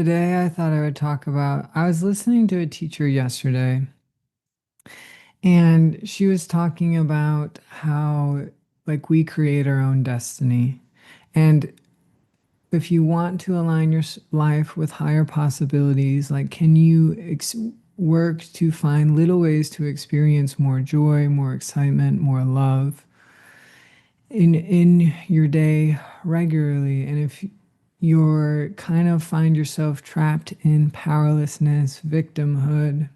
Today I thought I would talk about, I was listening to a teacher yesterday, and she was talking about how, like, we create our own destiny. And if you want to align your life with higher possibilities, like, can you work to find little ways to experience more joy, more excitement, more love in your day regularly? And if you're kind of find yourself trapped in powerlessness, victimhood,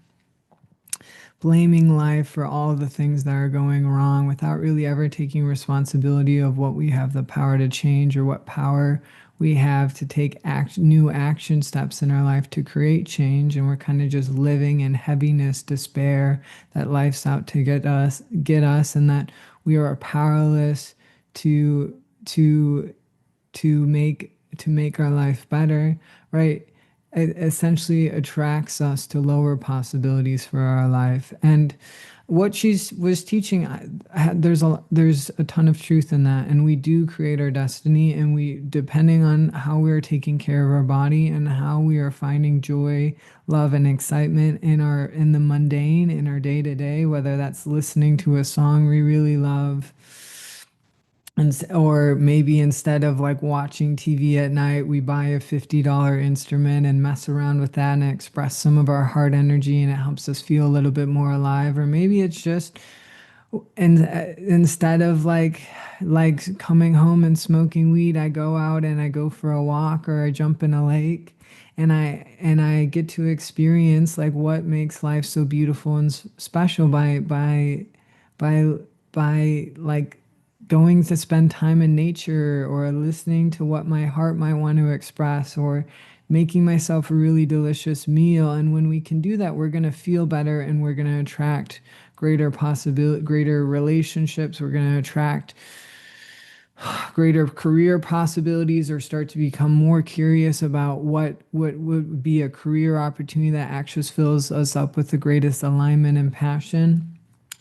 blaming life for all the things that are going wrong without really ever taking responsibility of what we have the power to change or what power we have to take new action steps in our life to create change, and we're kind of just living in heaviness, despair, that life's out to get us, and that we are powerless to to to make our life better, right? It essentially attracts us to lower possibilities for our life. And what she was teaching, there's a ton of truth in that. And we do create our destiny, and we, depending on how we are taking care of our body and how we are finding joy, love, and excitement in the mundane, in our day to day, whether that's listening to a song we really love, and or maybe instead of like watching TV at night, we buy a $50 instrument and mess around with that and express some of our heart energy, and it helps us feel a little bit more alive. Or maybe it's just, and instead of like coming home and smoking weed, I go out and I go for a walk, or I jump in a lake, and I get to experience like what makes life so beautiful and special by like going to spend time in nature, or listening to what my heart might want to express, or making myself a really delicious meal. And when we can do that, we're going to feel better, and we're going to attract greater relationships. We're going to attract greater career possibilities, or start to become more curious about what would be a career opportunity that actually fills us up with the greatest alignment and passion.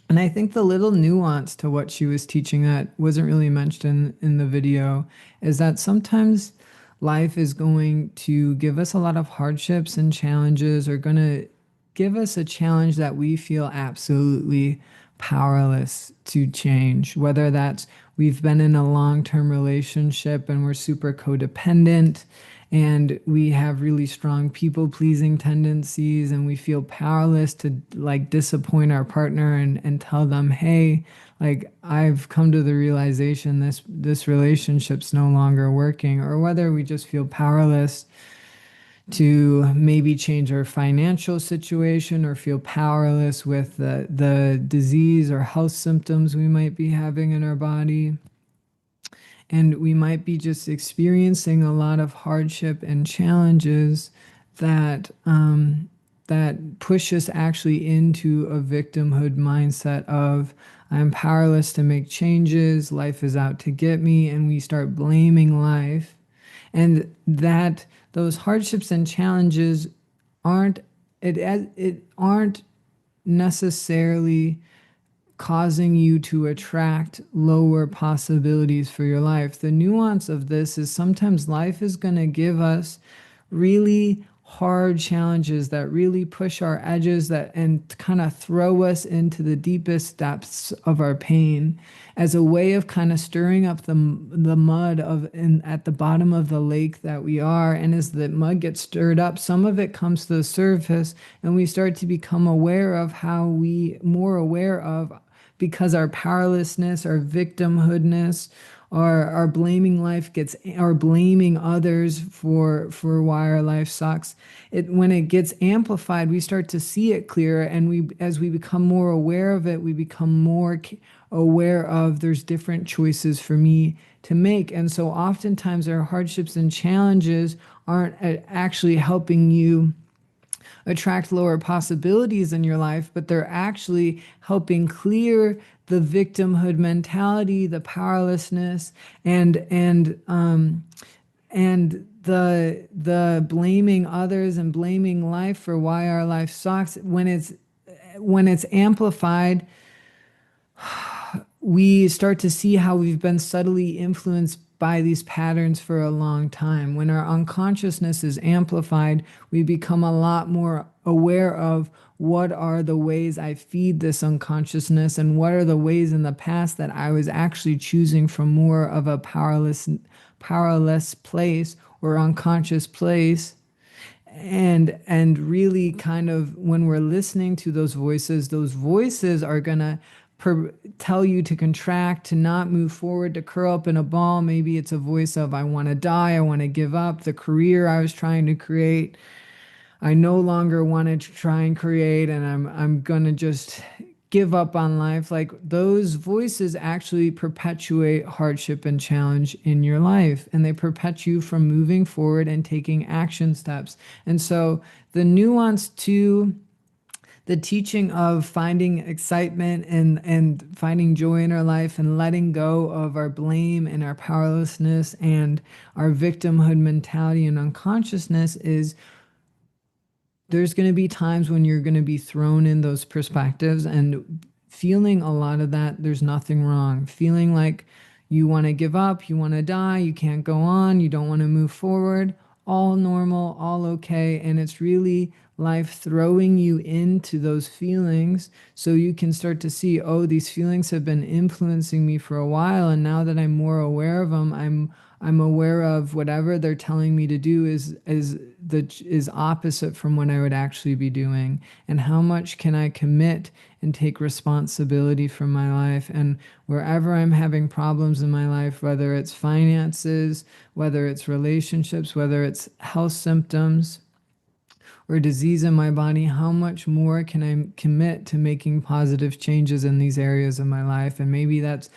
And I think the little nuance to what she was teaching that wasn't really mentioned in the video is that sometimes life is going to give us a lot of hardships and challenges, or going to give us a challenge that we feel absolutely powerless to change. Whether that's we've been in a long-term relationship and we're super codependent, and we have really strong people pleasing tendencies, and we feel powerless to like disappoint our partner and tell them, hey, like, I've come to the realization this relationship's no longer working. Or whether we just feel powerless to maybe change our financial situation, or feel powerless with the disease or health symptoms we might be having in our body. And we might be just experiencing a lot of hardship and challenges that push us actually into a victimhood mindset of, I'm powerless to make changes, life is out to get me, and we start blaming life. And that those hardships and challenges aren't it aren't necessarily causing you to attract lower possibilities for your life. The nuance of this is sometimes life is going to give us really hard challenges that really push our edges, that and kind of throw us into the deepest depths of our pain, as a way of kind of stirring up the mud at the bottom of the lake that we are. And as the mud gets stirred up, some of it comes to the surface, and we start to become aware of more aware of, because our powerlessness, our victimhoodness, our blaming life gets, or blaming others for why our life sucks. When it gets amplified, we start to see it clearer, and as we become more aware of it, we become more aware of, there's different choices for me to make. And so oftentimes our hardships and challenges aren't actually helping you attract lower possibilities in your life, but they're actually helping clear the victimhood mentality, the powerlessness, and the blaming others and blaming life for why our life sucks. When it's amplified, we start to see how we've been subtly influenced by these patterns for a long time. When our unconsciousness is amplified, we become a lot more aware of what are the ways I feed this unconsciousness and what are the ways in the past that I was actually choosing from more of a powerless place or unconscious place. And really kind of when we're listening to those voices are gonna tell you to contract, to not move forward, to curl up in a ball. Maybe it's a voice of I want to die, I want to give up the career I was trying to create, I no longer want to try and create, and I'm gonna just give up on life. Like those voices actually perpetuate hardship and challenge in your life, and they perpetuate you from moving forward and taking action steps. And so the nuance to the teaching of finding excitement and finding joy in our life and letting go of our blame and our powerlessness and our victimhood mentality and unconsciousness is there's going to be times when you're going to be thrown in those perspectives and feeling a lot of that. There's nothing wrong. Feeling like you want to give up, you want to die, you can't go on, you don't want to move forward. All normal, all okay. And it's really life throwing you into those feelings so you can start to see, oh, these feelings have been influencing me for a while. And now that I'm more aware of them, I'm aware of whatever they're telling me to do is opposite from what I would actually be doing. And how much can I commit and take responsibility for my life? And wherever I'm having problems in my life, whether it's finances, whether it's relationships, whether it's health symptoms or disease in my body, how much more can I commit to making positive changes in these areas of my life? And maybe that's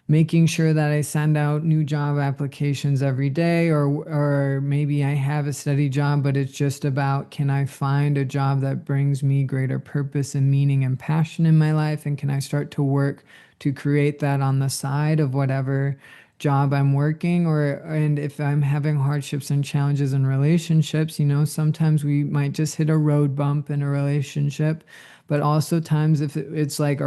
making sure that I send out new job applications every day, or maybe I have a steady job, but it's just about, can I find a job that brings me greater purpose and meaning and passion in my life? And can I start to work to create that on the side of whatever job I'm working? And if I'm having hardships and challenges in relationships, sometimes we might just hit a road bump in a relationship, but also times if it's like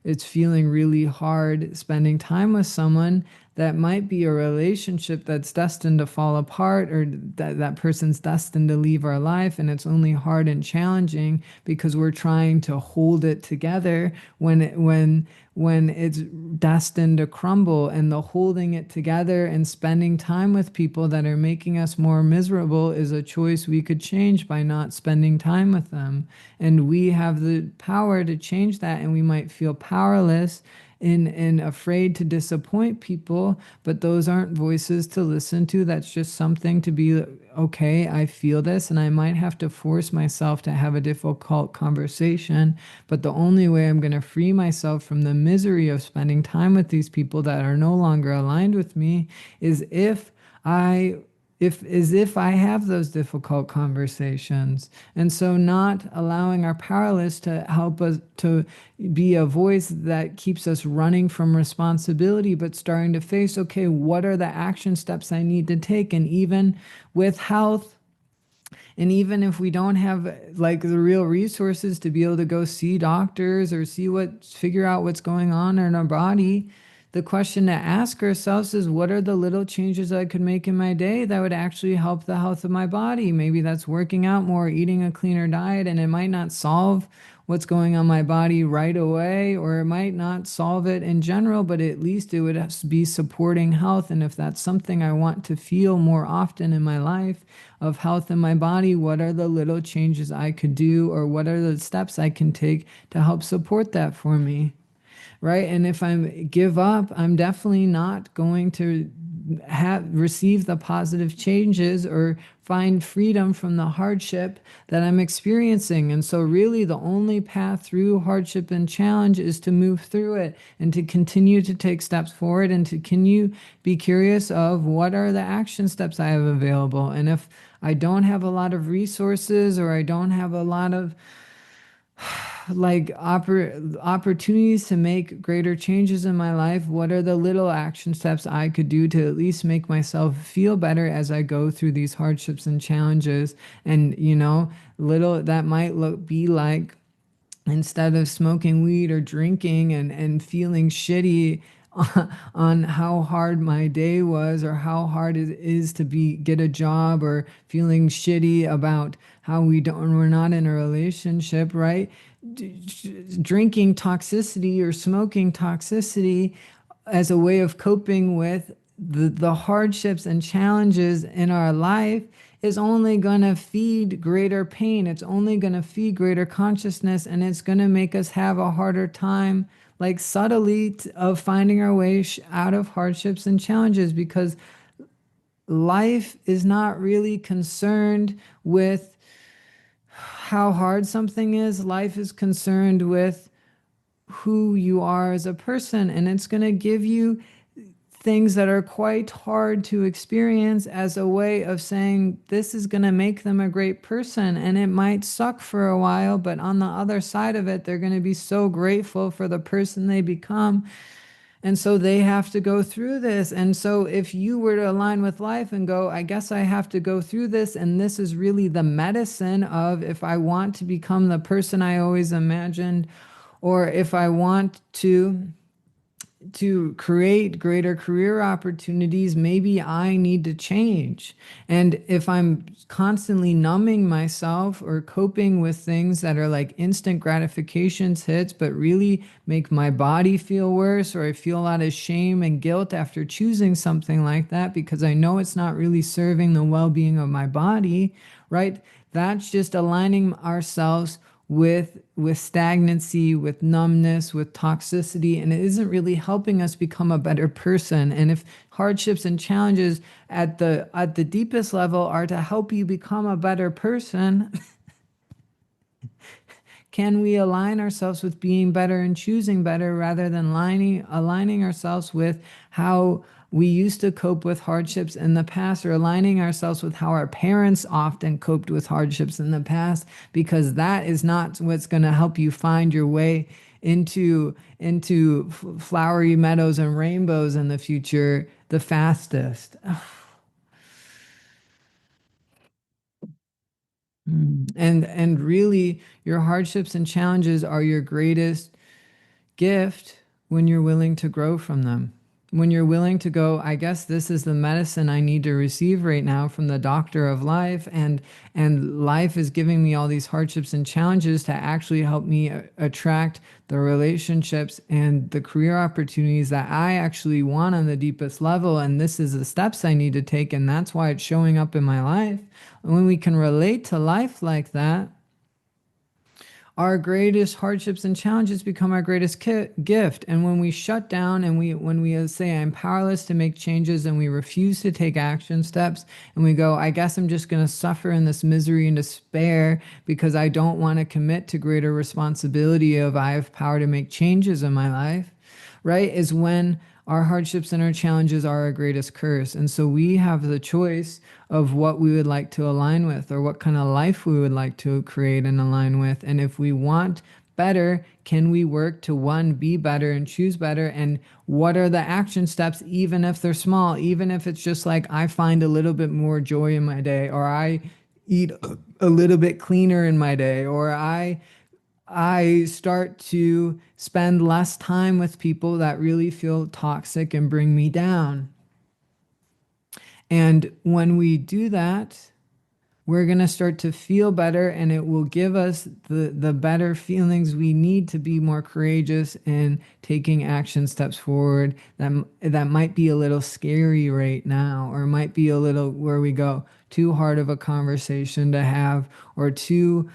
it's feeling really hard spending time with someone, that might be a relationship that's destined to fall apart, or that person's destined to leave our life, and it's only hard and challenging because we're trying to hold it together when it's destined to crumble. And the holding it together and spending time with people that are making us more miserable is a choice we could change by not spending time with them. And we have the power to change that, and we might feel powerless and afraid to disappoint people, but those aren't voices to listen to. That's just something to be, okay, I feel this, and I might have to force myself to have a difficult conversation, but the only way I'm going to free myself from the misery of spending time with these people that are no longer aligned with me is if I have those difficult conversations. And so not allowing our powerless to help us to be a voice that keeps us running from responsibility, but starting to face, okay, what are the action steps I need to take? And even with health, and even if we don't have like the real resources to be able to go see doctors or figure out what's going on in our body, the question to ask ourselves is, what are the little changes I could make in my day that would actually help the health of my body? Maybe that's working out more, eating a cleaner diet, and it might not solve what's going on my body right away, or it might not solve it in general, but at least it would be supporting health. And if that's something I want to feel more often in my life of health in my body, what are the little changes I could do, or what are the steps I can take to help support that for me? Right? And if I give up, I'm definitely not going to receive the positive changes or find freedom from the hardship that I'm experiencing. And so really the only path through hardship and challenge is to move through it and to continue to take steps forward and to continue be curious of what are the action steps I have available. And if I don't have a lot of resources, or I don't have a lot of opportunities to make greater changes in my life, what are the little action steps I could do to at least make myself feel better as I go through these hardships and challenges? And little that might be like, instead of smoking weed or drinking and feeling shitty, on how hard my day was or how hard it is to get a job, or feeling shitty about how we're not in a relationship, right? Drinking toxicity or smoking toxicity as a way of coping with the hardships and challenges in our life is only going to feed greater pain. It's only going to feed greater consciousness, and it's going to make us have a harder time, like subtly, of finding our way out of hardships and challenges, because life is not really concerned with how hard something is. Life is concerned with who you are as a person, and it's going to give you things that are quite hard to experience as a way of saying this is going to make them a great person. And it might suck for a while, but on the other side of it, they're going to be so grateful for the person they become. And so they have to go through this. And so if you were to align with life and go, I guess I have to go through this, and this is really the medicine of, if I want to become the person I always imagined, or if I want to create greater career opportunities, maybe I need to change. And if I'm constantly numbing myself or coping with things that are like instant gratifications hits, but really make my body feel worse, or I feel a lot of shame and guilt after choosing something like that because I know it's not really serving the well-being of my body, right? That's just aligning ourselves with stagnancy, with numbness, with toxicity, and it isn't really helping us become a better person. And if hardships and challenges at the deepest level are to help you become a better person, can we align ourselves with being better and choosing better, rather than aligning ourselves with how we used to cope with hardships in the past, or aligning ourselves with how our parents often coped with hardships in the past, because that is not what's going to help you find your way into flowery meadows and rainbows in the future the fastest. And really, your hardships and challenges are your greatest gift when you're willing to grow from them. When you're willing to go, I guess this is the medicine I need to receive right now from the doctor of life, and life is giving me all these hardships and challenges to actually help me attract the relationships and the career opportunities that I actually want on the deepest level, and this is the steps I need to take, and that's why it's showing up in my life. And when we can relate to life like that, our greatest hardships and challenges become our greatest gift. And when we shut down and when we say I'm powerless to make changes, and we refuse to take action steps, and we go, I guess I'm just going to suffer in this misery and despair because I don't want to commit to greater responsibility of I have power to make changes in my life, right? Is when our hardships and our challenges are our greatest curse. And so we have the choice of what we would like to align with, or what kind of life we would like to create and align with. And if we want better, can we work to, one, be better and choose better? And what are the action steps, even if they're small, even if it's just like I find a little bit more joy in my day, or I eat a little bit cleaner in my day, or I start to spend less time with people that really feel toxic and bring me down. And when we do that, we're going to start to feel better, and it will give us the better feelings we need to be more courageous in taking action steps forward that might be a little scary right now, or might be a little where we go too hard of a conversation to have, or too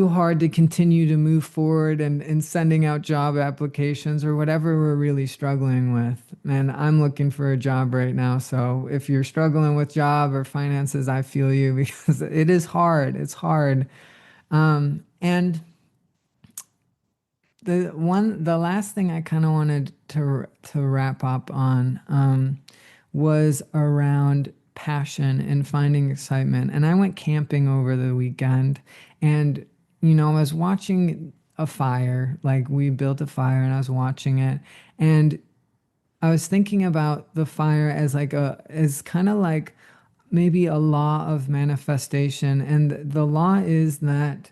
hard to continue to move forward and sending out job applications, or whatever we're really struggling with. And I'm looking for a job right now. So if you're struggling with job or finances, I feel you, because it is hard. It's hard. And the last thing I kind of wanted to wrap up on was around passion and finding excitement. And I went camping over the weekend, and I was watching a fire. Like, we built a fire, and I was watching it, and I was thinking about the fire as as kind of like maybe a law of manifestation. And the law is that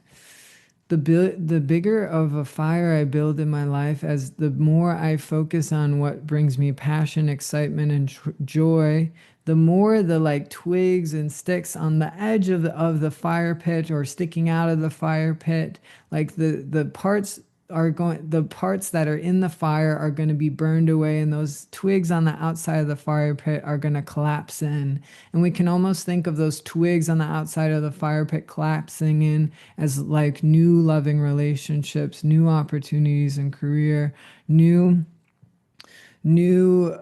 the bigger of a fire I build in my life, as the more I focus on what brings me passion, excitement, and joy, the more the like twigs and sticks on the edge of the fire pit or sticking out of the fire pit, like the parts the parts that are in the fire are going to be burned away, and those twigs on the outside of the fire pit are going to collapse in. And we can almost think of those twigs on the outside of the fire pit collapsing in as like new loving relationships, new opportunities in career, new new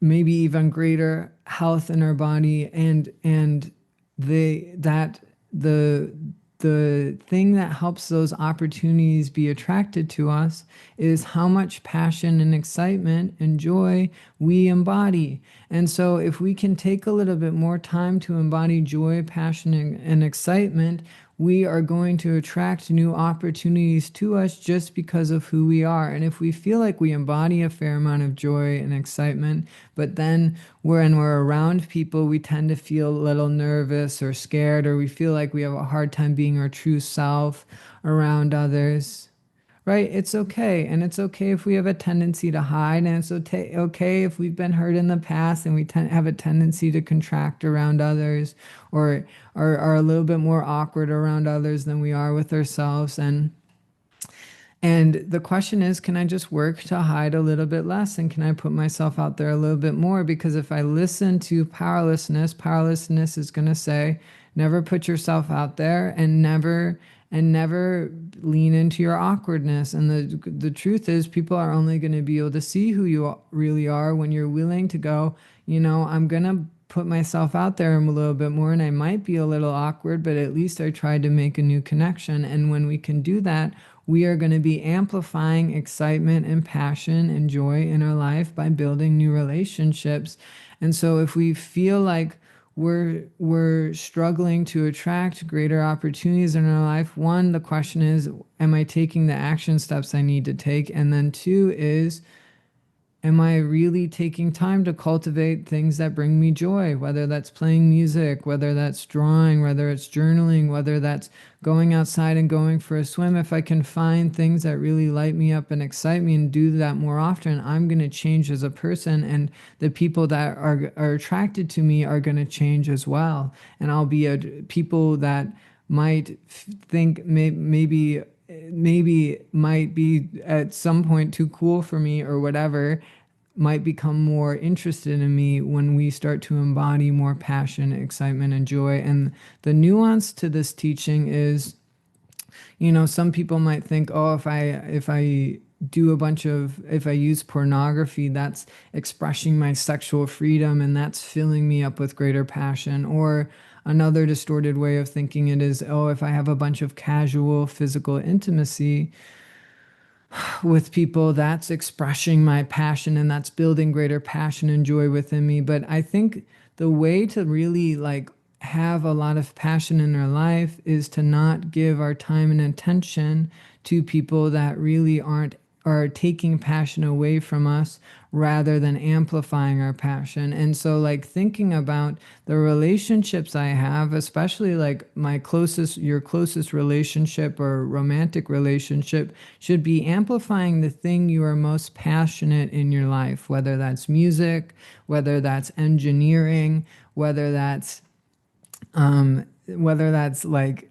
maybe even greater health in our body, and the that the the thing that helps those opportunities be attracted to us is how much passion and excitement and joy we embody. And so, if we can take a little bit more time to embody joy, passion, and excitement, we are going to attract new opportunities to us just because of who we are. And if we feel like we embody a fair amount of joy and excitement, but then when we're around people, we tend to feel a little nervous or scared, or we feel like we have a hard time being our true self around others. Right? It's okay. And it's okay if we have a tendency to hide. And it's okay if we've been hurt in the past and we have a tendency to contract around others, or are a little bit more awkward around others than we are with ourselves. And the question is, can I just work to hide a little bit less? And can I put myself out there a little bit more? Because if I listen to powerlessness is going to say, never put yourself out there, and never lean into your awkwardness. And the truth is, people are only going to be able to see who you really are when you're willing to go, I'm going to put myself out there a little bit more, and I might be a little awkward, but at least I tried to make a new connection. And when we can do that, we are going to be amplifying excitement and passion and joy in our life by building new relationships. And so if we feel like we're struggling to attract greater opportunities in our life, one, the question is, am I taking the action steps I need to take? And then two is, am I really taking time to cultivate things that bring me joy, whether that's playing music, whether that's drawing, whether it's journaling, whether that's going outside and going for a swim? If I can find things that really light me up and excite me and do that more often, I'm going to change as a person, and the people that are attracted to me are going to change as well. And I'll be people that might think maybe might be at some point too cool for me or whatever, might become more interested in me when we start to embody more passion, excitement, and joy. And the nuance to this teaching is, some people might think, oh, if I use pornography, that's expressing my sexual freedom and that's filling me up with greater passion. Or another distorted way of thinking it is, oh, if I have a bunch of casual physical intimacy with people, that's expressing my passion and that's building greater passion and joy within me. But I think the way to really like have a lot of passion in our life is to not give our time and attention to people that really are taking passion away from us rather than amplifying our passion. And so like thinking about the relationships I have, especially like your closest relationship or romantic relationship, should be amplifying the thing you are most passionate in your life, whether that's music, whether that's engineering, whether that's like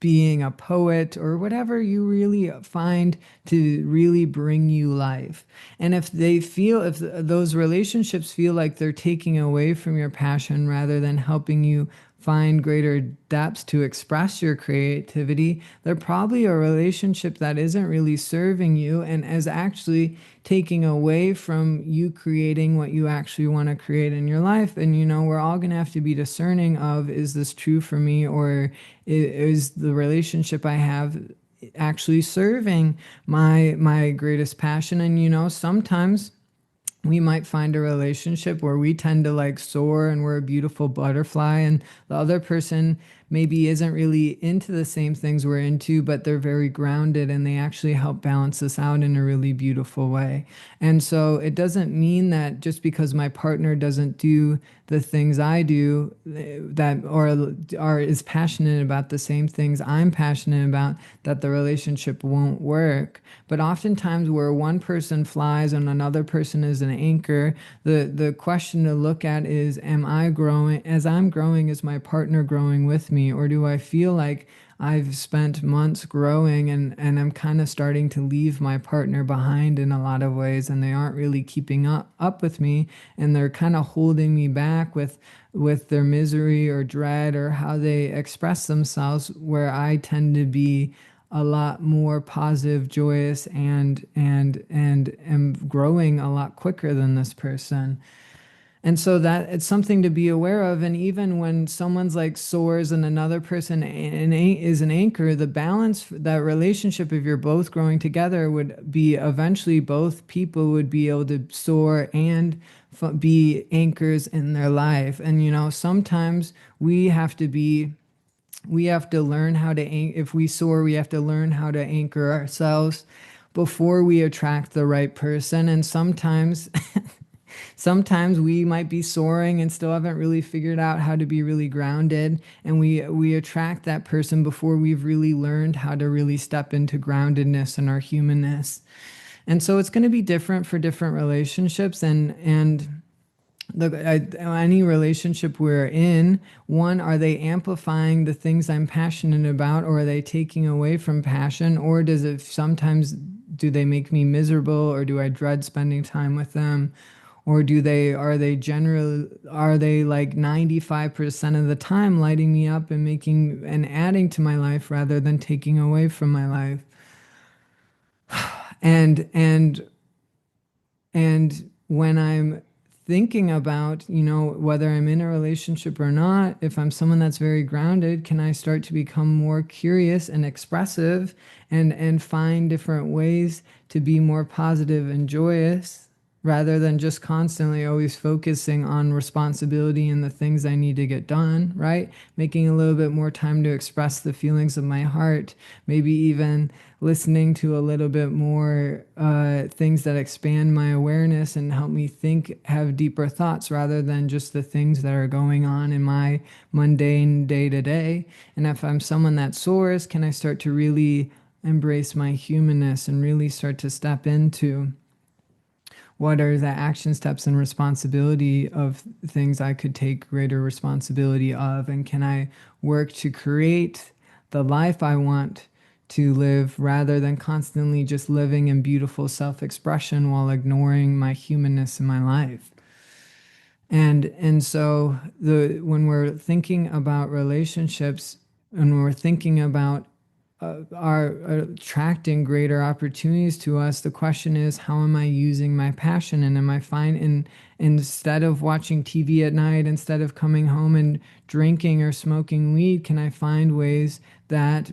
being a poet, or whatever you really find to really bring you life. And if those relationships feel like they're taking away from your passion rather than helping you find greater depths to express your creativity, they're probably a relationship that isn't really serving you and is actually taking away from you creating what you actually want to create in your life. And we're all going to have to be discerning of, is this true for me, or is the relationship I have actually serving my greatest passion? And sometimes we might find a relationship where we tend to like soar and we're a beautiful butterfly, and the other person maybe isn't really into the same things we're into, but they're very grounded and they actually help balance us out in a really beautiful way. And so it doesn't mean that just because my partner doesn't do the things I do, that or is passionate about the same things I'm passionate about, that the relationship won't work. But oftentimes where one person flies and another person is an anchor, the question to look at is, am I growing? As I'm growing, is my partner growing with me? Or do I feel like I've spent months growing and I'm kind of starting to leave my partner behind in a lot of ways, and they aren't really keeping up with me, and they're kind of holding me back with their misery or dread or how they express themselves, where I tend to be a lot more positive, joyous, and am growing a lot quicker than this person. And so that it's something to be aware of. And even when someone's like soars and another person is an anchor, the balance, that relationship, if you're both growing together, would be eventually both people would be able to soar and be anchors in their life. And, sometimes we have to learn how to, if we soar, we have to learn how to anchor ourselves before we attract the right person. And sometimes we might be soaring and still haven't really figured out how to be really grounded, and we attract that person before we've really learned how to really step into groundedness and our humanness. And so it's going to be different for different relationships, and any relationship we're in, one, are they amplifying the things I'm passionate about, or are they taking away from passion, or does it sometimes, do they make me miserable, or do I dread spending time with them? Or are they like 95% of the time lighting me up and making and adding to my life rather than taking away from my life? And and when I'm thinking about, whether I'm in a relationship or not, if I'm someone that's very grounded, can I start to become more curious and expressive, and find different ways to be more positive and joyous, rather than just constantly always focusing on responsibility and the things I need to get done, right? Making a little bit more time to express the feelings of my heart, maybe even listening to a little bit more things that expand my awareness and help me think, have deeper thoughts, rather than just the things that are going on in my mundane day to day. And if I'm someone that soars, can I start to really embrace my humanness and really start to step into what are the action steps and responsibility of things I could take greater responsibility of? And can I work to create the life I want to live, rather than constantly just living in beautiful self-expression while ignoring my humanness in my life? And so when we're thinking about relationships, and we're thinking about are attracting greater opportunities to us, the question is, how am I using my passion? And am I fine instead of watching TV at night, instead of coming home and drinking or smoking weed, can I find ways that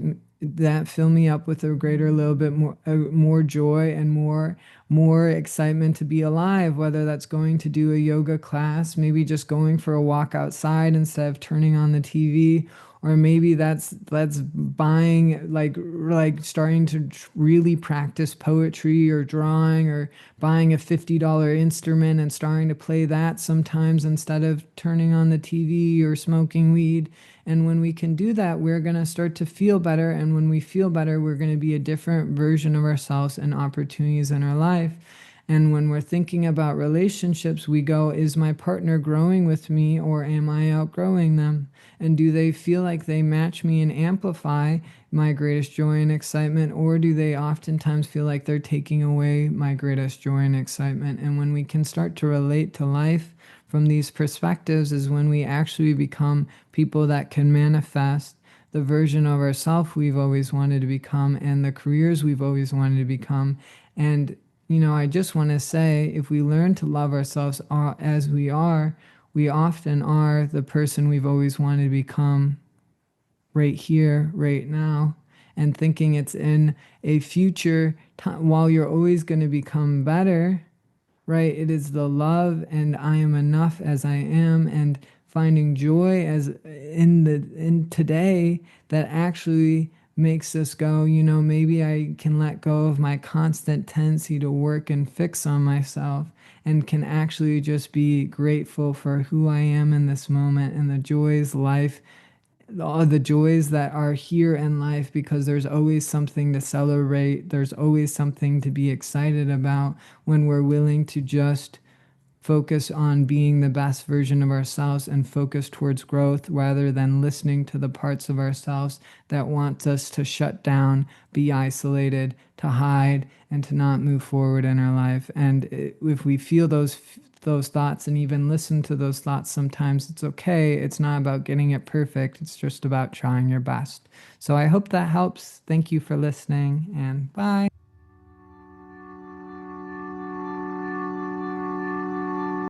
fill me up with a greater little bit more joy and more excitement to be alive, whether that's going to do a yoga class, maybe just going for a walk outside instead of turning on the TV, or maybe that's buying, like starting to really practice poetry or drawing, or buying a $50 instrument and starting to play that sometimes instead of turning on the TV or smoking weed. And when we can do that, we're going to start to feel better. And when we feel better, we're going to be a different version of ourselves and opportunities in our life. And when we're thinking about relationships, we go, is my partner growing with me, or am I outgrowing them? And do they feel like they match me and amplify my greatest joy and excitement, or do they oftentimes feel like they're taking away my greatest joy and excitement? And when we can start to relate to life from these perspectives, is when we actually become people that can manifest the version of ourselves we've always wanted to become, and the careers we've always wanted to become. And I just want to say, if we learn to love ourselves as we are, we often are the person we've always wanted to become, right here, right now. And thinking it's in a future time, while you're always going to become better, right? It is the love, and I am enough as I am, and finding joy as in today that actually makes us go, maybe I can let go of my constant tendency to work and fix on myself and can actually just be grateful for who I am in this moment and the joys life all the joys that are here in life, because there's always something to celebrate. There's always something to be excited about when we're willing to just focus on being the best version of ourselves and focus towards growth rather than listening to the parts of ourselves that want us to shut down, be isolated, to hide, and to not move forward in our life. And if we feel those thoughts and even listen to those thoughts sometimes, it's okay. It's not about getting it perfect. It's just about trying your best. So I hope that helps. Thank you for listening, and bye.